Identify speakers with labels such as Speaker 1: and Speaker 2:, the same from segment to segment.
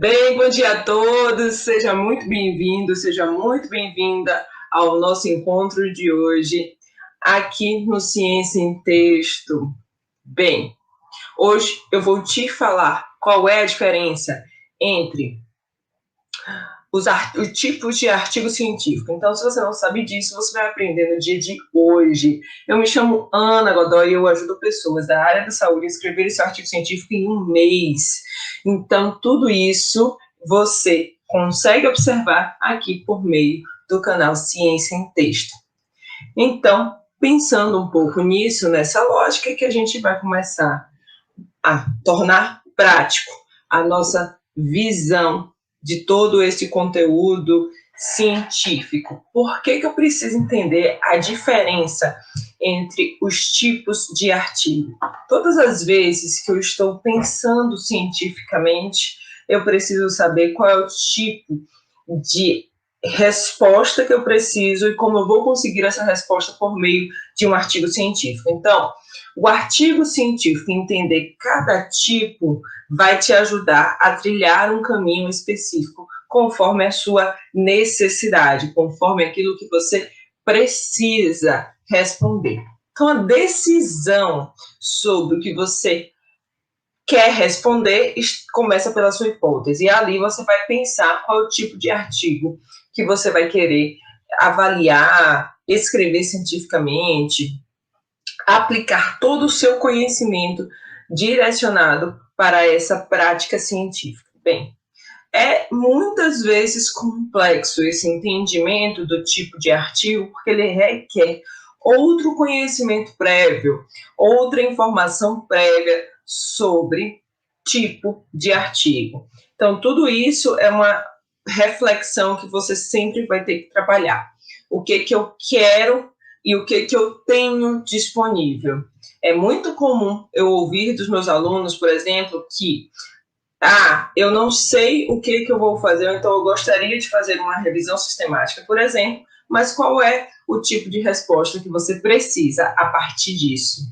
Speaker 1: Bem, bom dia a todos, seja muito bem-vindo, seja muito bem-vinda ao nosso encontro de hoje, aqui no Ciência em Texto. Bem, hoje eu vou te falar qual é a diferença entre os tipos de artigo científico. Então, se você não sabe disso, você vai aprender no dia de hoje. Eu me chamo Ana Godoy e eu ajudo pessoas da área da saúde a escrever esse artigo científico em um mês. Então, tudo isso você consegue observar aqui por meio do canal Ciência em Texto. Então, pensando um pouco nisso, nessa lógica, que a gente vai começar a tornar prático a nossa visão de todo esse conteúdo científico. Por que eu preciso entender a diferença entre os tipos de artigo? Todas as vezes que eu estou pensando cientificamente, eu preciso saber qual é o tipo de resposta que eu preciso e como eu vou conseguir essa resposta por meio de um artigo científico. Então, o artigo científico, entender cada tipo, vai te ajudar a trilhar um caminho específico conforme a sua necessidade, conforme aquilo que você precisa responder. Então, a decisão sobre o que você quer responder começa pela sua hipótese. E ali você vai pensar qual é o tipo de artigo que você vai querer avaliar, escrever cientificamente, aplicar todo o seu conhecimento direcionado para essa prática científica. Bem, é muitas vezes complexo esse entendimento do tipo de artigo, porque ele requer outro conhecimento prévio, outra informação prévia sobre tipo de artigo. Então, tudo isso é uma reflexão que você sempre vai ter que trabalhar. O que eu quero e o que eu tenho disponível. É muito comum eu ouvir dos meus alunos, por exemplo, que eu não sei o que eu vou fazer, então eu gostaria de fazer uma revisão sistemática, por exemplo, mas qual é o tipo de resposta que você precisa a partir disso?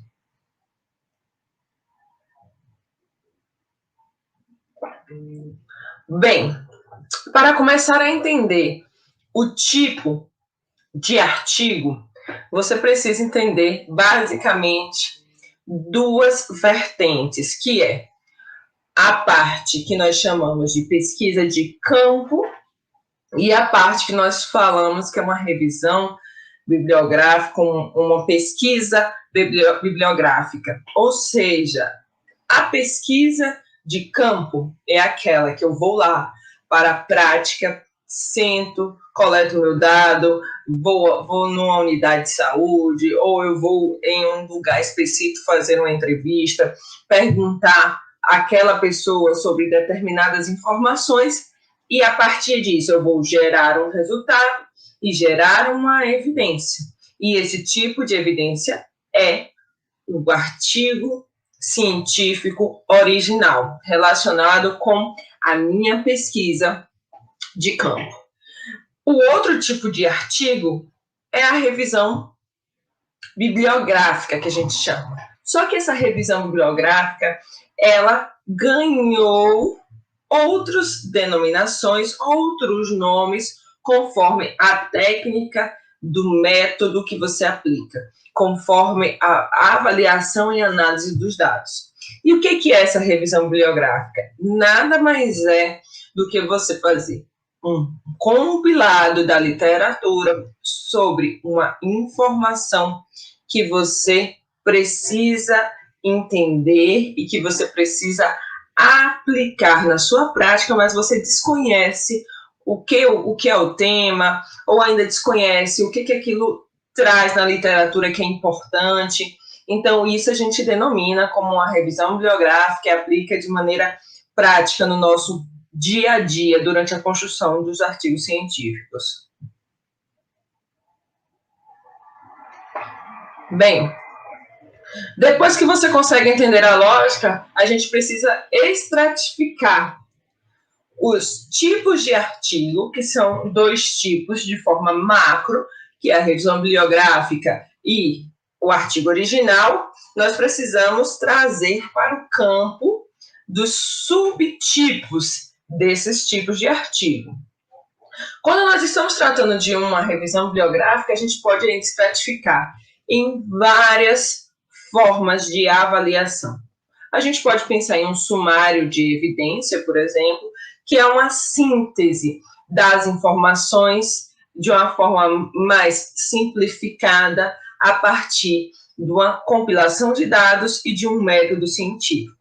Speaker 1: Bem, para começar a entender o tipo de artigo, você precisa entender basicamente duas vertentes, que é a parte que nós chamamos de pesquisa de campo e a parte que nós falamos que é uma revisão bibliográfica, uma pesquisa bibliográfica. Ou seja, a pesquisa de campo é aquela que eu vou lá para a prática, sento, coleto meu dado, vou numa unidade de saúde, ou eu vou em um lugar específico fazer uma entrevista, perguntar àquela pessoa sobre determinadas informações, e a partir disso eu vou gerar um resultado e gerar uma evidência. E esse tipo de evidência é o artigo científico original, relacionado com a minha pesquisa de campo. O outro tipo de artigo é a revisão bibliográfica, que a gente chama. Só que essa revisão bibliográfica, ela ganhou outras denominações, outros nomes, conforme a técnica do método que você aplica, conforme a avaliação e análise dos dados. E o que é essa revisão bibliográfica? Nada mais é do que você fazer um compilado da literatura sobre uma informação que você precisa entender e que você precisa aplicar na sua prática, mas você desconhece o que é o tema, ou ainda desconhece o que aquilo traz na literatura que é importante. Então, isso a gente denomina como uma revisão bibliográfica e aplica de maneira prática no nosso dia a dia, durante a construção dos artigos científicos. Bem, depois que você consegue entender a lógica, a gente precisa estratificar os tipos de artigo, que são dois tipos de forma macro, que é a revisão bibliográfica e o artigo original. Nós precisamos trazer para o campo dos subtipos desses tipos de artigo. Quando nós estamos tratando de uma revisão bibliográfica, a gente pode estratificar em várias formas de avaliação. A gente pode pensar em um sumário de evidência, por exemplo, que é uma síntese das informações de uma forma mais simplificada a partir de uma compilação de dados e de um método científico.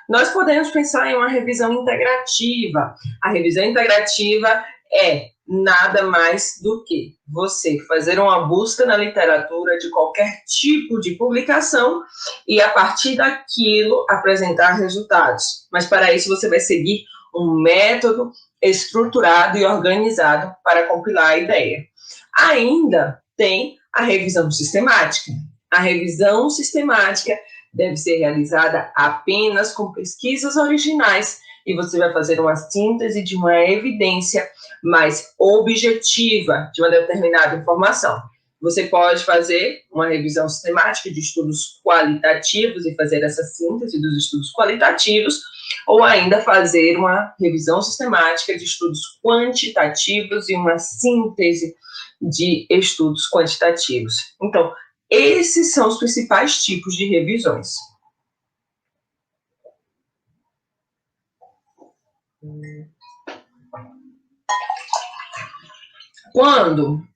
Speaker 1: Nós podemos pensar em uma revisão integrativa. A revisão integrativa é nada mais do que você fazer uma busca na literatura de qualquer tipo de publicação e, a partir daquilo, apresentar resultados. Mas, para isso, você vai seguir um método estruturado e organizado para compilar a ideia. Ainda tem a revisão sistemática. A revisão sistemática deve ser realizada apenas com pesquisas originais e você vai fazer uma síntese de uma evidência mais objetiva de uma determinada informação. Você pode fazer uma revisão sistemática de estudos qualitativos e fazer essa síntese dos estudos qualitativos, ou ainda fazer uma revisão sistemática de estudos quantitativos e uma síntese de estudos quantitativos. Então, esses são os principais tipos de revisões. Quando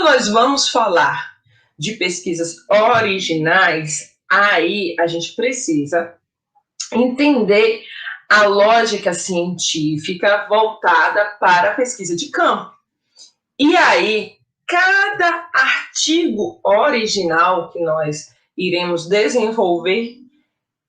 Speaker 1: nós vamos falar de pesquisas originais, aí a gente precisa entender a lógica científica voltada para a pesquisa de campo. E aí, cada artigo original que nós iremos desenvolver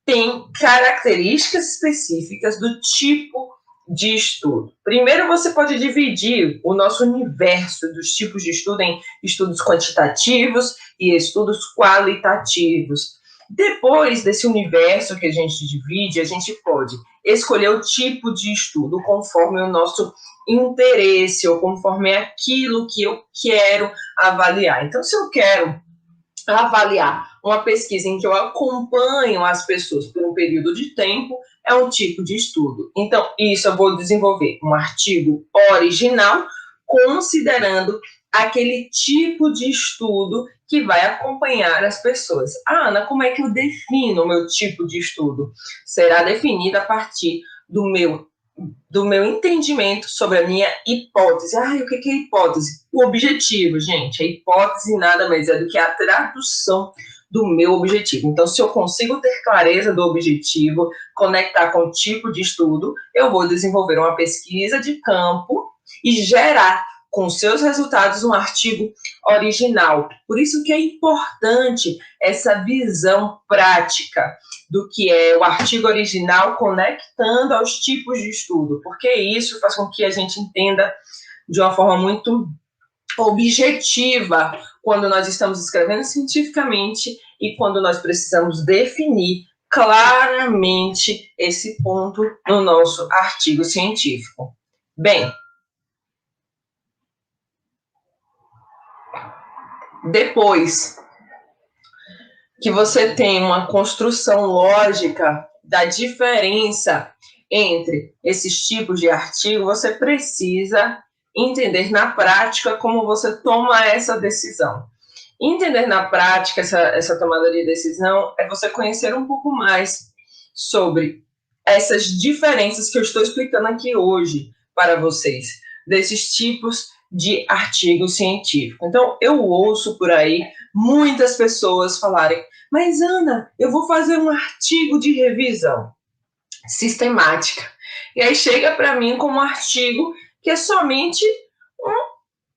Speaker 1: tem características específicas do tipo de estudo. Primeiro, você pode dividir o nosso universo dos tipos de estudo em estudos quantitativos e estudos qualitativos. Depois desse universo que a gente divide, a gente pode escolher o tipo de estudo conforme o nosso interesse ou conforme aquilo que eu quero avaliar. Então, se eu quero avaliar uma pesquisa em que eu acompanho as pessoas por um período de tempo, é um tipo de estudo. Então, isso eu vou desenvolver um artigo original, considerando aquele tipo de estudo que vai acompanhar as pessoas. Ana, como é que eu defino o meu tipo de estudo? Será definido a partir do meu entendimento sobre a minha hipótese. O que é hipótese? O objetivo, gente. A hipótese nada mais é do que a tradução do meu objetivo. Então, se eu consigo ter clareza do objetivo, conectar com o tipo de estudo, eu vou desenvolver uma pesquisa de campo e gerar com seus resultados um artigo original. Por isso que é importante essa visão prática do que é o artigo original conectando aos tipos de estudo, porque isso faz com que a gente entenda de uma forma muito objetiva quando nós estamos escrevendo cientificamente e quando nós precisamos definir claramente esse ponto no nosso artigo científico. Bem, depois que você tem uma construção lógica da diferença entre esses tipos de artigo, você precisa entender na prática como você toma essa decisão. Entender na prática essa tomada de decisão é você conhecer um pouco mais sobre essas diferenças que eu estou explicando aqui hoje para vocês, desses tipos de artigo científico. Então, eu ouço por aí muitas pessoas falarem: mas Ana, eu vou fazer um artigo de revisão sistemática. E aí chega para mim como um artigo que é somente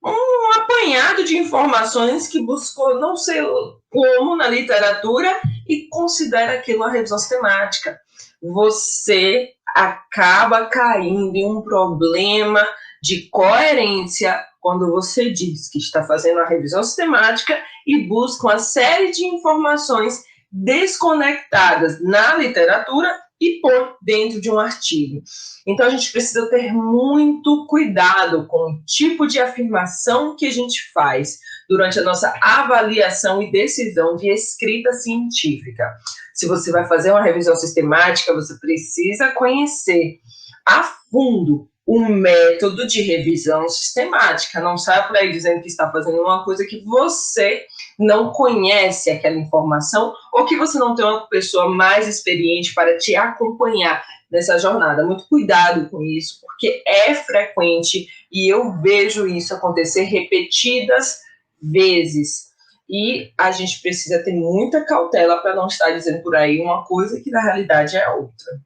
Speaker 1: um apanhado de informações que buscou não sei como na literatura e considera aquilo uma revisão sistemática. Você acaba caindo em um problema de coerência quando você diz que está fazendo uma revisão sistemática e busca uma série de informações desconectadas na literatura e por dentro de um artigo. Então, a gente precisa ter muito cuidado com o tipo de afirmação que a gente faz durante a nossa avaliação e decisão de escrita científica. Se você vai fazer uma revisão sistemática, você precisa conhecer a fundo o método de revisão sistemática. Não saia por aí dizendo que está fazendo uma coisa que você não conhece aquela informação ou que você não tem uma pessoa mais experiente para te acompanhar nessa jornada. Muito cuidado com isso, porque é frequente e eu vejo isso acontecer repetidas vezes. E a gente precisa ter muita cautela para não estar dizendo por aí uma coisa que na realidade é outra.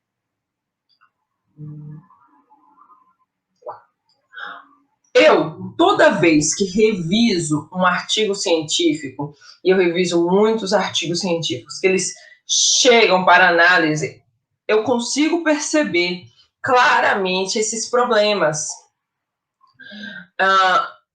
Speaker 1: Eu, toda vez que reviso um artigo científico, e eu reviso muitos artigos científicos, que eles chegam para análise, eu consigo perceber claramente esses problemas.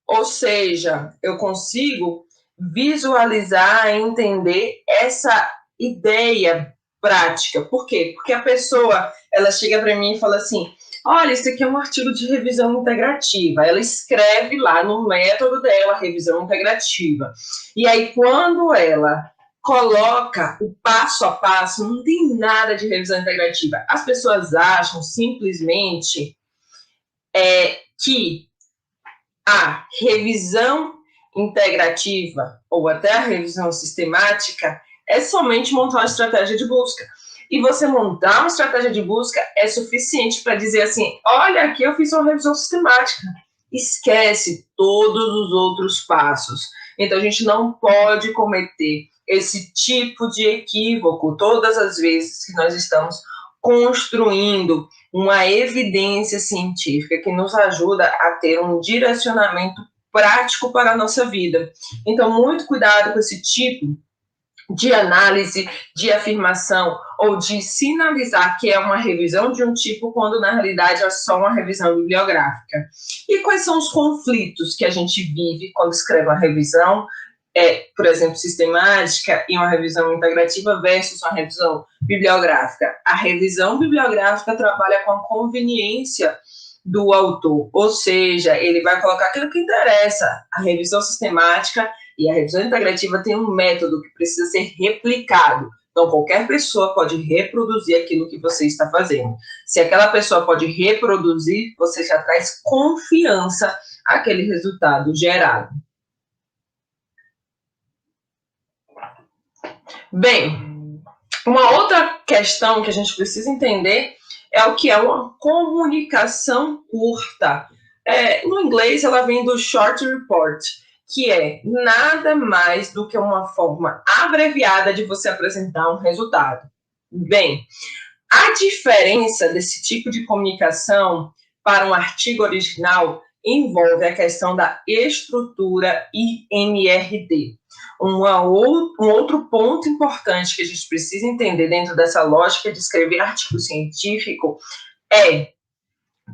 Speaker 1: Ou seja, eu consigo visualizar e entender essa ideia prática. Por quê? Porque a pessoa, ela chega para mim e fala assim, olha, isso aqui é um artigo de revisão integrativa. Ela escreve lá no método dela, revisão integrativa. E aí, quando ela coloca o passo a passo, não tem nada de revisão integrativa. As pessoas acham simplesmente que a revisão integrativa ou até a revisão sistemática é somente montar uma estratégia de busca. E você montar uma estratégia de busca é suficiente para dizer assim, olha, aqui eu fiz uma revisão sistemática. Esquece todos os outros passos. Então, a gente não pode cometer esse tipo de equívoco todas as vezes que nós estamos construindo uma evidência científica que nos ajuda a ter um direcionamento prático para a nossa vida. Então, muito cuidado com esse tipo de análise, de afirmação ou de sinalizar que é uma revisão de um tipo, quando na realidade é só uma revisão bibliográfica. E quais são os conflitos que a gente vive quando escreve uma revisão, por exemplo, sistemática e uma revisão integrativa versus uma revisão bibliográfica? A revisão bibliográfica trabalha com a conveniência do autor, ou seja, ele vai colocar aquilo que interessa. A revisão sistemática e a revisão integrativa tem um método que precisa ser replicado. Então, qualquer pessoa pode reproduzir aquilo que você está fazendo. Se aquela pessoa pode reproduzir, você já traz confiança àquele resultado gerado. Bem, uma outra questão que a gente precisa entender é o que é uma comunicação curta. No inglês, ela vem do short report, que é nada mais do que uma forma abreviada de você apresentar um resultado. Bem, a diferença desse tipo de comunicação para um artigo original envolve a questão da estrutura IMRD. Um outro ponto importante que a gente precisa entender dentro dessa lógica de escrever artigo científico é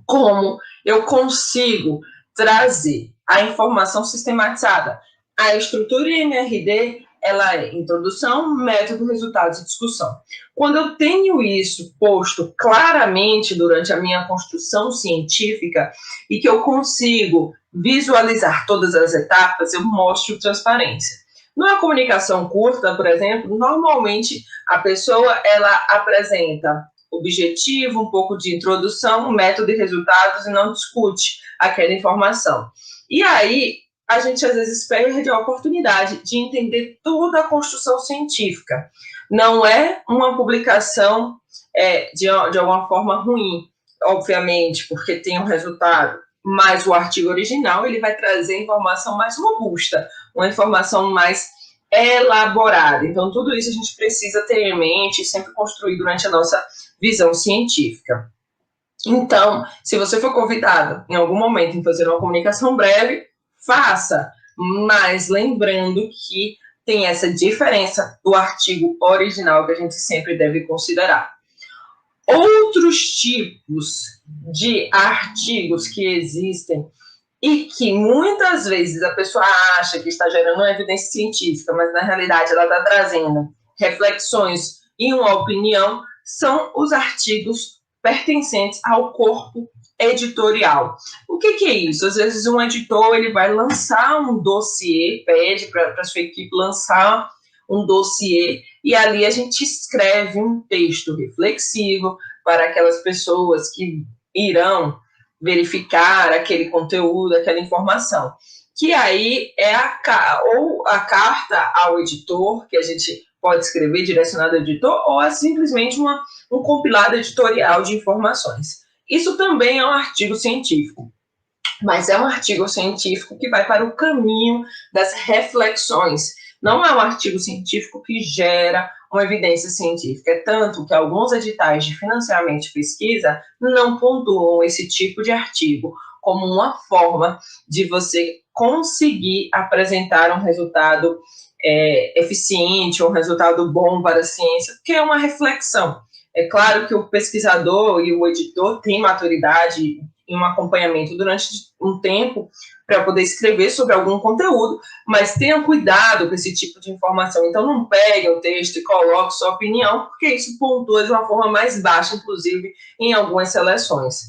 Speaker 1: como eu consigo trazer a informação sistematizada. A estrutura IMRD, ela é introdução, método, resultados e discussão. Quando eu tenho isso posto claramente durante a minha construção científica e que eu consigo visualizar todas as etapas, eu mostro transparência. Numa comunicação curta, por exemplo, normalmente a pessoa ela apresenta objetivo, um pouco de introdução, método e resultados, e não discute aquela informação. E aí, a gente às vezes perde a oportunidade de entender toda a construção científica. Não é uma publicação de alguma forma ruim, obviamente, porque tem um resultado, mas o artigo original ele vai trazer informação mais robusta, uma informação mais elaborada. Então, tudo isso a gente precisa ter em mente e sempre construir durante a nossa visão científica. Então, se você for convidado em algum momento em fazer uma comunicação breve, faça, mas lembrando que tem essa diferença do artigo original que a gente sempre deve considerar. Outros tipos de artigos que existem e que muitas vezes a pessoa acha que está gerando uma evidência científica, mas na realidade ela está trazendo reflexões e uma opinião, são os artigos pertencentes ao corpo editorial. O que é isso? Às vezes um editor ele vai lançar um dossiê, pede para a sua equipe lançar um dossiê, e ali a gente escreve um texto reflexivo para aquelas pessoas que irão verificar aquele conteúdo, aquela informação. Que aí é a carta ao editor, que a gente pode escrever direcionado ao editor, ou é simplesmente um compilado editorial de informações. Isso também é um artigo científico, mas é um artigo científico que vai para o caminho das reflexões. Não é um artigo científico que gera uma evidência científica. É tanto que alguns editais de financiamento de pesquisa não pontuam esse tipo de artigo como uma forma de você conseguir apresentar um resultado eficiente, um resultado bom para a ciência, porque é uma reflexão. É claro que o pesquisador e o editor têm maturidade em um acompanhamento durante um tempo para poder escrever sobre algum conteúdo, mas tenha cuidado com esse tipo de informação. Então, não pegue o texto e coloque sua opinião, porque isso pontua de uma forma mais baixa, inclusive em algumas seleções.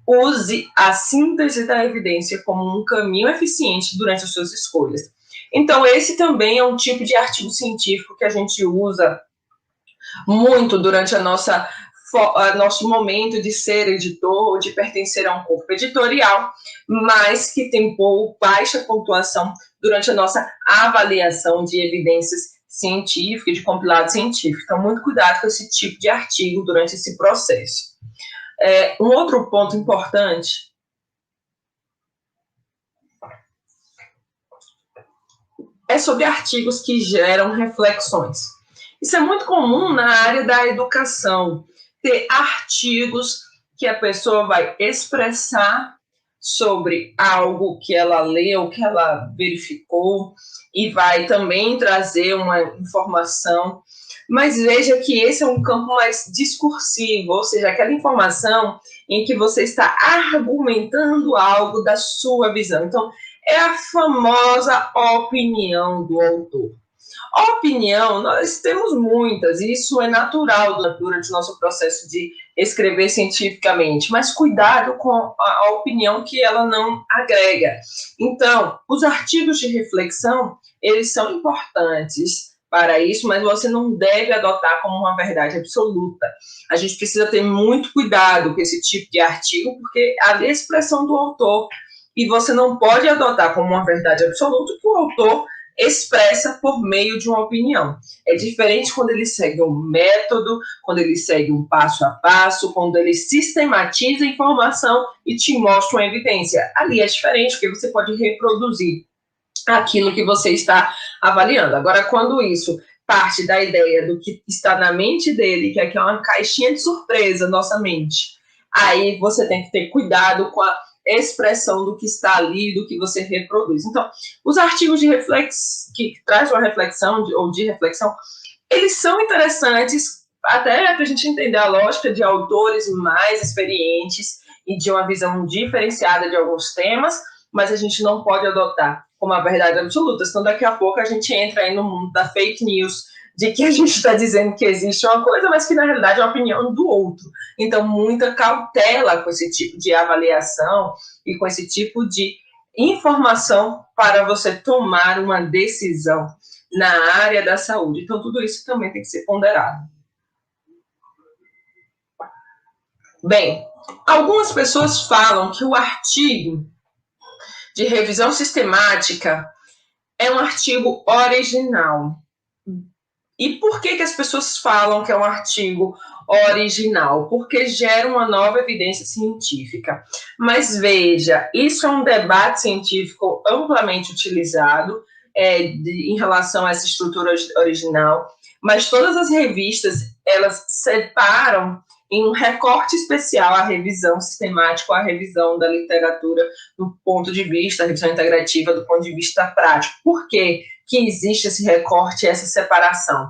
Speaker 1: Use a síntese da evidência como um caminho eficiente durante as suas escolhas. Então, esse também é um tipo de artigo científico que a gente usa muito durante nosso momento de ser editor, de pertencer a um corpo editorial, mas que tem baixa pontuação durante a nossa avaliação de evidências científicas, de compilado científico. Então, muito cuidado com esse tipo de artigo durante esse processo. Um outro ponto importante é sobre artigos que geram reflexões. Isso é muito comum na área da educação, ter artigos que a pessoa vai expressar sobre algo que ela leu, que ela verificou, e vai também trazer uma informação. Mas veja que esse é um campo mais discursivo, ou seja, aquela informação em que você está argumentando algo da sua visão. Então, é a famosa opinião do autor. Opinião, nós temos muitas, e isso é natural durante o nosso processo de escrever cientificamente, mas cuidado com a opinião que ela não agrega. Então, os artigos de reflexão, eles são importantes para isso, mas você não deve adotar como uma verdade absoluta. A gente precisa ter muito cuidado com esse tipo de artigo, porque a expressão do autor, e você não pode adotar como uma verdade absoluta que o autor expressa por meio de uma opinião. É diferente quando ele segue um método, quando ele segue um passo a passo, quando ele sistematiza a informação e te mostra uma evidência. Ali é diferente, porque você pode reproduzir aquilo que você está avaliando. Agora, quando isso parte da ideia do que está na mente dele, que aqui é uma caixinha de surpresa, nossa mente, aí você tem que ter cuidado com a expressão do que está ali, do que você reproduz. Então, os artigos de que trazem uma reflexão ou de reflexão, eles são interessantes até para a gente entender a lógica de autores mais experientes e de uma visão diferenciada de alguns temas, mas a gente não pode adotar como a verdade absoluta, senão daqui a pouco a gente entra aí no mundo da fake news, de que a gente está dizendo que existe uma coisa, mas que na realidade é a opinião do outro. Então, muita cautela com esse tipo de avaliação e com esse tipo de informação para você tomar uma decisão na área da saúde. Então, tudo isso também tem que ser ponderado. Bem, algumas pessoas falam que o artigo de revisão sistemática é um artigo original. E por que as pessoas falam que é um artigo original? Porque gera uma nova evidência científica. Mas veja, isso é um debate científico amplamente utilizado em relação a essa estrutura original, mas todas as revistas, elas separam em um recorte especial a revisão sistemática, a revisão da literatura do ponto de vista, a revisão integrativa do ponto de vista prático. Por quê que existe esse recorte, essa separação?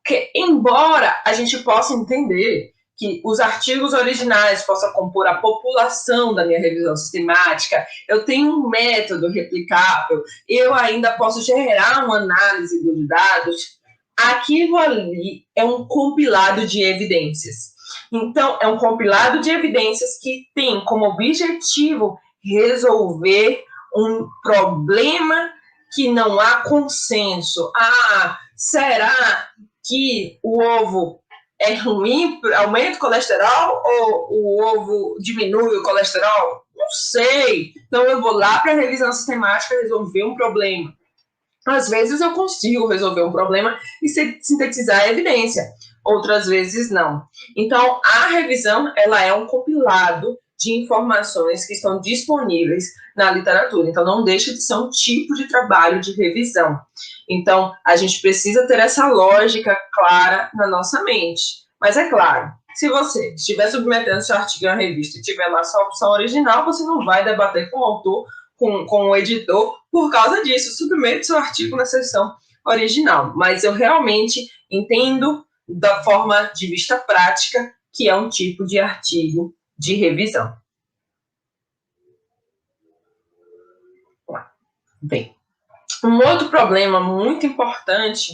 Speaker 1: Porque, embora a gente possa entender que os artigos originais possam compor a população da minha revisão sistemática, eu tenho um método replicável, eu ainda posso gerar uma análise dos dados, aquilo ali é um compilado de evidências. Então, é um compilado de evidências que tem como objetivo resolver um problema que não há consenso. Será que o ovo é ruim, aumenta o colesterol ou o ovo diminui o colesterol? Não sei. Então eu vou lá para a revisão sistemática resolver um problema. Às vezes eu consigo resolver um problema e sintetizar a evidência, outras vezes não. Então, a revisão ela é um compilado de informações que estão disponíveis na literatura. Então, não deixa de ser um tipo de trabalho de revisão. Então, a gente precisa ter essa lógica clara na nossa mente. Mas é claro, se você estiver submetendo seu artigo à revista e tiver lá sua opção original, você não vai debater com o autor, com o editor, por causa disso. Submete seu artigo na seção original. Mas eu realmente entendo da forma de vista prática que é um tipo de artigo de revisão. Bem, um outro problema muito importante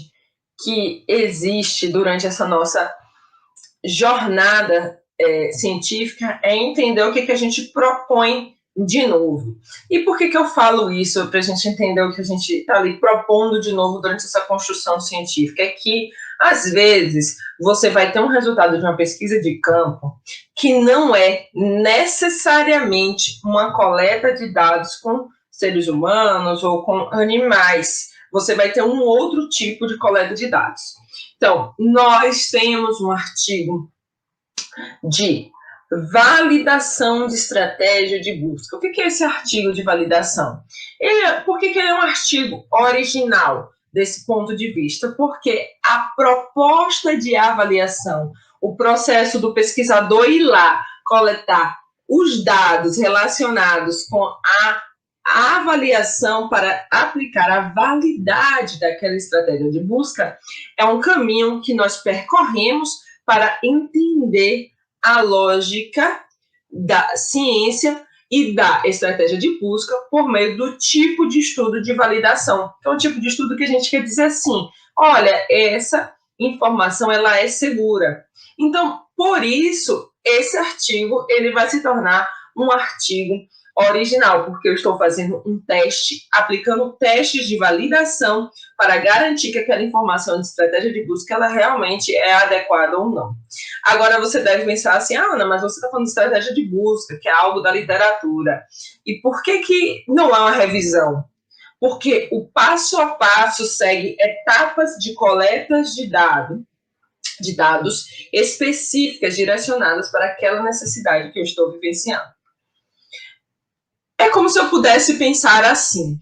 Speaker 1: que existe durante essa nossa jornada científica é entender o que a gente propõe de novo. E por que eu falo isso? Para a gente entender o que a gente está ali propondo de novo durante essa construção científica. É que, às vezes, você vai ter um resultado de uma pesquisa de campo que não é necessariamente uma coleta de dados com seres humanos ou com animais. Você vai ter um outro tipo de coleta de dados. Então, nós temos um artigo de validação de estratégia de busca. O que é esse artigo de validação? Por que ele é um artigo original desse ponto de vista? Porque a proposta de avaliação, o processo do pesquisador ir lá coletar os dados relacionados com a avaliação para aplicar a validade daquela estratégia de busca é um caminho que nós percorremos para entender a lógica da ciência e da estratégia de busca por meio do tipo de estudo de validação. Então, o tipo de estudo que a gente quer dizer assim, olha, essa informação ela é segura. Então, por isso, esse artigo ele vai se tornar um artigo original, porque eu estou fazendo um teste, aplicando testes de validação para garantir que aquela informação de estratégia de busca ela realmente é adequada ou não. Agora você deve pensar assim, Ana, mas você está falando de estratégia de busca, que é algo da literatura. E por que não é uma revisão? Porque o passo a passo segue etapas de coletas de dados específicas direcionadas para aquela necessidade que eu estou vivenciando. É como se eu pudesse pensar assim.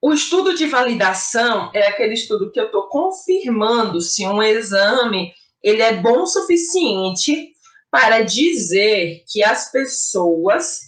Speaker 1: O estudo de validação é aquele estudo que eu estou confirmando se um exame ele é bom o suficiente para dizer que as pessoas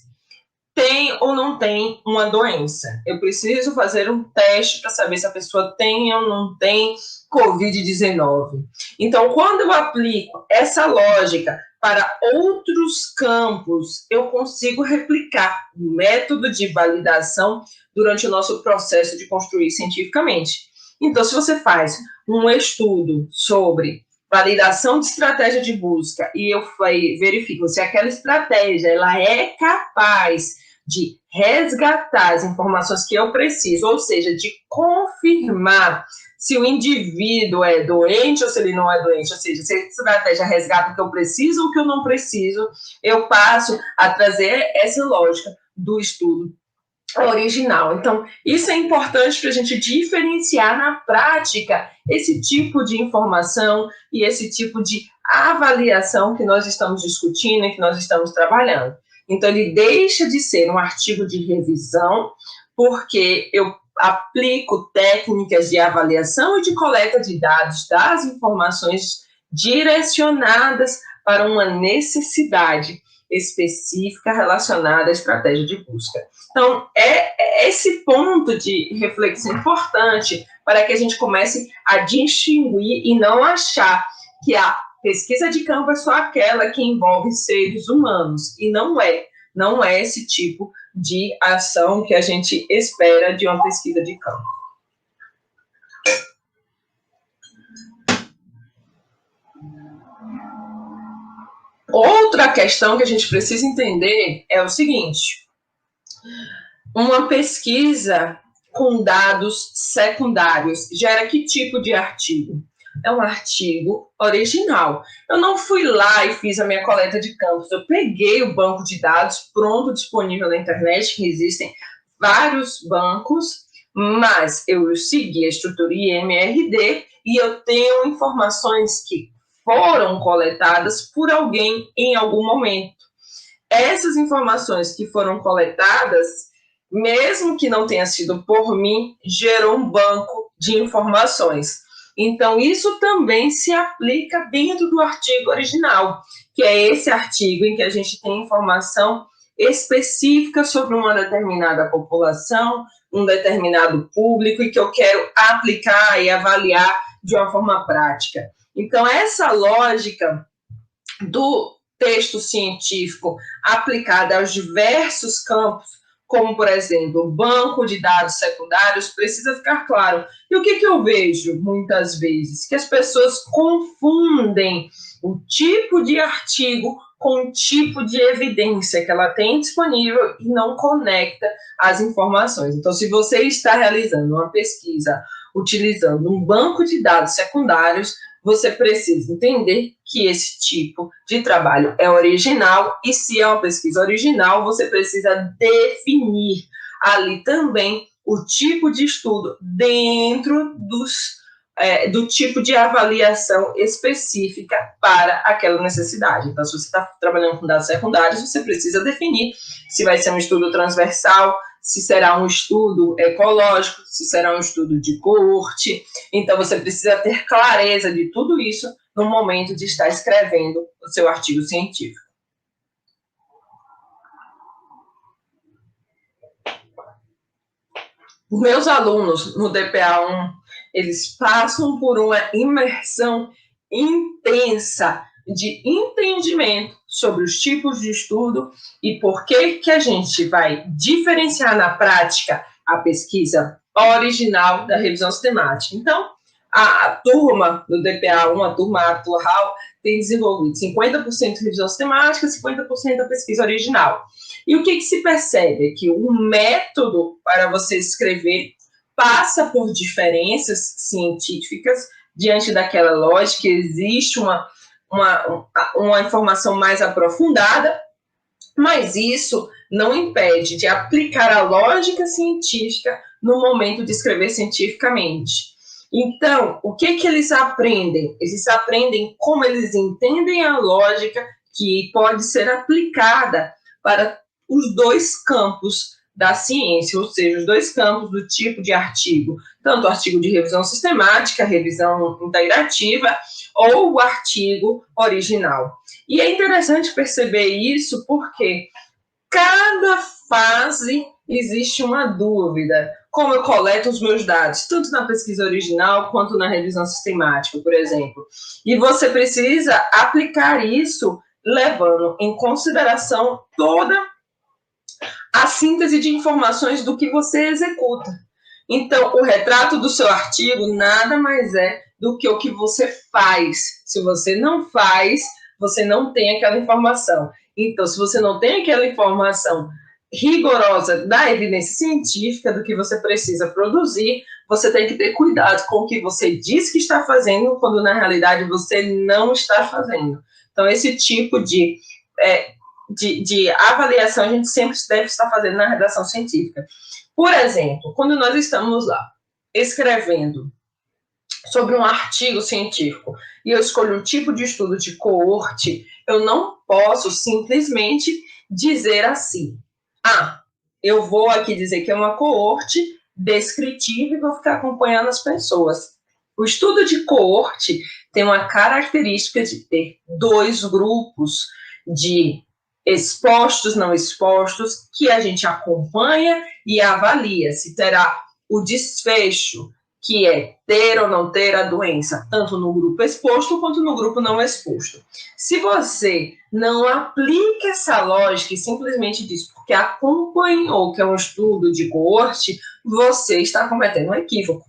Speaker 1: têm ou não têm uma doença. Eu preciso fazer um teste para saber se a pessoa tem ou não tem Covid-19. Então, quando eu aplico essa lógica para outros campos, eu consigo replicar o método de validação durante o nosso processo de construir cientificamente. Então, se você faz um estudo sobre validação de estratégia de busca e eu verifico se aquela estratégia ela é capaz de resgatar as informações que eu preciso, ou seja, de confirmar se o indivíduo é doente ou se ele não é doente, ou seja, se a estratégia resgata o que eu preciso ou o que eu não preciso, eu passo a trazer essa lógica do estudo original. Então, isso é importante para a gente diferenciar na prática esse tipo de informação e esse tipo de avaliação que nós estamos discutindo e que nós estamos trabalhando. Então, ele deixa de ser um artigo de revisão, porque eu aplico técnicas de avaliação e de coleta de dados das informações direcionadas para uma necessidade específica relacionada à estratégia de busca. Então, é esse ponto de reflexão importante para que a gente comece a distinguir e não achar que a pesquisa de campo é só aquela que envolve seres humanos, e não é esse tipo de ação que a gente espera de uma pesquisa de campo. Outra questão que a gente precisa entender é o seguinte: uma pesquisa com dados secundários gera que tipo de artigo? é um artigo original. Eu não fui lá e fiz a minha coleta de campos, eu peguei o banco de dados pronto, disponível na internet, que existem vários bancos, mas eu segui a estrutura IMRD e eu tenho informações que foram coletadas por alguém em algum momento. Essas informações que foram coletadas, mesmo que não tenha sido por mim, gerou um banco de informações. Então, isso também se aplica dentro do artigo original, que é esse artigo em que a gente tem informação específica sobre uma determinada população, um determinado público, e que eu quero aplicar e avaliar de uma forma prática. Então, essa lógica do texto científico aplicada aos diversos campos, como, por exemplo, o banco de dados secundários, precisa ficar claro. E o que eu vejo muitas vezes? Que as pessoas confundem o tipo de artigo com o tipo de evidência que ela tem disponível e não conecta as informações. Então, se você está realizando uma pesquisa utilizando um banco de dados secundários, você precisa entender que esse tipo de trabalho é original, e se é uma pesquisa original, você precisa definir ali também o tipo de estudo dentro do tipo de avaliação específica para aquela necessidade. Então, se você está trabalhando com dados secundários, você precisa definir se vai ser um estudo transversal, se será um estudo ecológico, se será um estudo de coorte. Então, você precisa ter clareza de tudo isso no momento de estar escrevendo o seu artigo científico. Os meus alunos no DPA1, eles passam por uma imersão intensa de entendimento sobre os tipos de estudo e por que a gente vai diferenciar na prática a pesquisa original da revisão sistemática. Então, a turma do DPA1, a turma atual, tem desenvolvido 50% de revisão sistemática, 50% da pesquisa original. E o que se percebe? Que o método para você escrever passa por diferenças científicas diante daquela lógica, existe uma informação mais aprofundada, mas isso não impede de aplicar a lógica científica no momento de escrever cientificamente. Então, o que eles aprendem? Eles aprendem como eles entendem a lógica que pode ser aplicada para os dois campos da ciência, ou seja, os dois campos do tipo de artigo, tanto o artigo de revisão sistemática, revisão integrativa, ou o artigo original. E é interessante perceber isso porque cada fase existe uma dúvida. Como eu coleto os meus dados, tanto na pesquisa original quanto na revisão sistemática, por exemplo. E você precisa aplicar isso levando em consideração toda a síntese de informações do que você executa. Então, o retrato do seu artigo nada mais é do que o que você faz. Se você não faz, você não tem aquela informação. Então, se você não tem aquela informação rigorosa da evidência científica do que você precisa produzir, você tem que ter cuidado com o que você diz que está fazendo, quando na realidade você não está fazendo. Então, esse tipo de avaliação a gente sempre deve estar fazendo na redação científica. Por exemplo, quando nós estamos lá escrevendo sobre um artigo científico e eu escolho um tipo de estudo de coorte, eu não posso simplesmente dizer assim, eu vou aqui dizer que é uma coorte descritiva e vou ficar acompanhando as pessoas. O estudo de coorte tem uma característica de ter dois grupos de expostos, não expostos, que a gente acompanha e avalia se terá o desfecho, que é ter ou não ter a doença, tanto no grupo exposto quanto no grupo não exposto. Se você não aplica essa lógica e simplesmente diz porque acompanhou que é um estudo de coorte, você está cometendo um equívoco.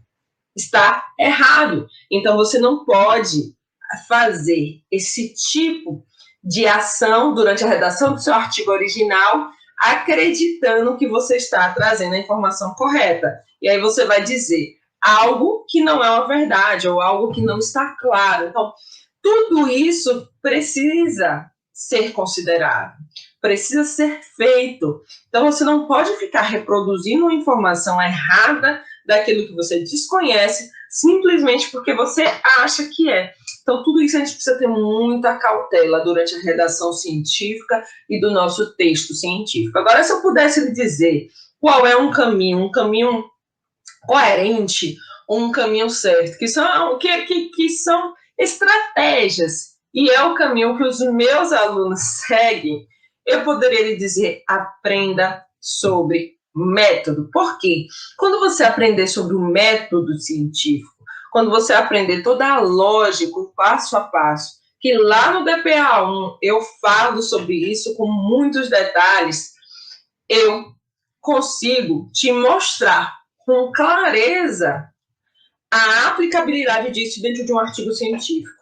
Speaker 1: Está errado. Então, você não pode fazer esse tipo de ação durante a redação do seu artigo original, acreditando que você está trazendo a informação correta. E aí você vai dizer, algo que não é uma verdade ou algo que não está claro. Então, tudo isso precisa ser considerado, precisa ser feito. Então, você não pode ficar reproduzindo uma informação errada daquilo que você desconhece, simplesmente porque você acha que é. Então, tudo isso a gente precisa ter muita cautela durante a redação científica e do nosso texto científico. Agora, se eu pudesse lhe dizer qual é um caminho coerente, um caminho certo, que são estratégias, e é o caminho que os meus alunos seguem, eu poderia lhe dizer, aprenda sobre método. Por quê? Quando você aprender sobre o método científico, quando você aprender toda a lógica, o passo a passo, que lá no DPA1 eu falo sobre isso com muitos detalhes, eu consigo te mostrar com clareza a aplicabilidade disso dentro de um artigo científico.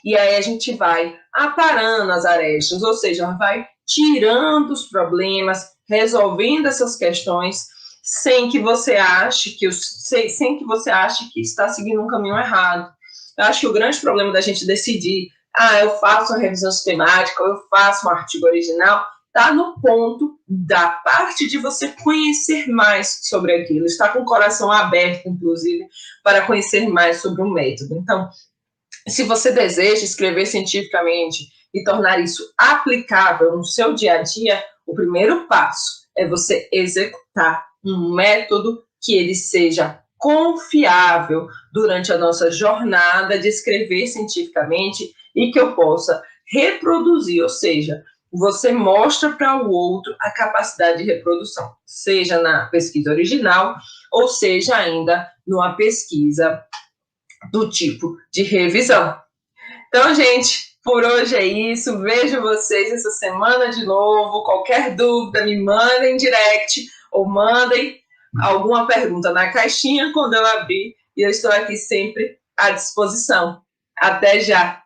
Speaker 1: E aí a gente vai aparando as arestas, ou seja, vai tirando os problemas, resolvendo essas questões, sem que você ache que está seguindo um caminho errado. Eu acho que o grande problema da gente decidir, eu faço uma revisão sistemática, ou eu faço um artigo original, está no ponto da parte de você conhecer mais sobre aquilo, estar com o coração aberto, inclusive, para conhecer mais sobre o método. Então, se você deseja escrever cientificamente e tornar isso aplicável no seu dia a dia, o primeiro passo é você executar um método que ele seja confiável durante a nossa jornada de escrever cientificamente e que eu possa reproduzir, ou seja, você mostra para o outro a capacidade de reprodução, seja na pesquisa original ou seja ainda numa pesquisa do tipo de revisão. Então, gente, por hoje é isso. Vejo vocês essa semana de novo. Qualquer dúvida, me mandem direct ou mandem alguma pergunta na caixinha quando eu abrir. E eu estou aqui sempre à disposição. Até já!